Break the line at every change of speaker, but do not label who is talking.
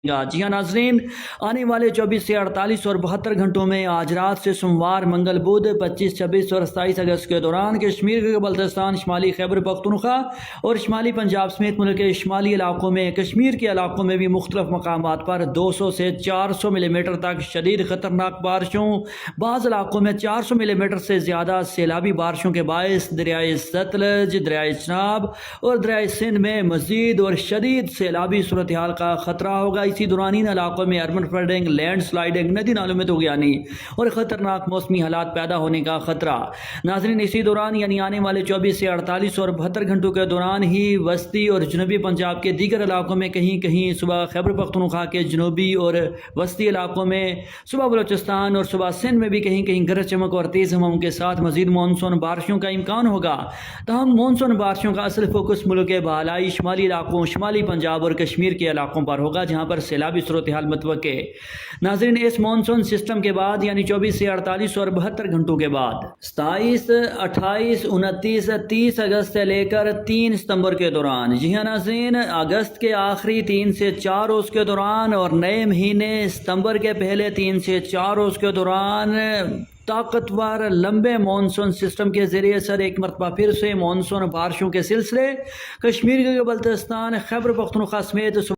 جی ہاں ناظرین، آنے والے 24 سے 48 اور 72 گھنٹوں میں آج رات سے سوموار، منگل، بدھ 25، 26 اور 27 اگست کے دوران کشمیر کے بلتستان، شمالی خیبر پختونخوا اور شمالی پنجاب سمیت ملک کے شمالی علاقوں میں، کشمیر کے علاقوں میں بھی مختلف مقامات پر 200 سے 400 ملی میٹر تک شدید خطرناک بارشوں، بعض علاقوں میں 400 ملی میٹر سے زیادہ سیلابی بارشوں کے باعث دریائے ستلج، دریائے چناب اور دریائے سندھ میں مزید اور شدید سیلابی صورتحال کا خطرہ ہوگا۔ اسی دوران ان علاقوں میں اربن فلڈنگ، لینڈ سلائڈنگ، ندی نالوں میں طغیانی اور خطرناک موسمی حالات پیدا ہونے کا خطرہ۔ ناظرین، اسی دوران یعنی آنے والے 24 سے 48 اور 72 گھنٹوں کے دوران ہی وسطی اور جنوبی پنجاب کے دیگر علاقوں میں کہیں کہیں، صبح خیبر پختونخوا کے جنوبی اور وسطی علاقوں میں، صبح بلوچستان اور صبح سندھ میں بھی کہیں کہیں گرج چمک اور تیز ہواؤں کے ساتھ مزید مانسون بارشوں کا امکان ہوگا۔ تاہم مانسون بارشوں کا اصل فوکس ملک کے بالائی شمالی علاقوں، شمالی پنجاب اور کشمیر کے علاقوں پر ہوگا، جہاں پر سیلابی صورتحال متوقع۔ ناظرین، اس مانسون سسٹم کے بعد یعنی 24 سے 48 اور 72 گھنٹوں کے بعد 27، 28، 29، 30 اگست سے لے کر 3 ستمبر کے دوران، جی ہاں ناظرین، اگست کے آخری 3 سے 4 روز کے دوران اور نئے مہینے ستمبر کے پہلے 3 سے 4 روز کے دوران طاقتور لمبے مانسون سسٹم کے ذریعے اثر ایک مرتبہ پھر سے مانسون بارشوں کے سلسلے کشمیر کے بلتستان، خیبر پختونخوا سمیت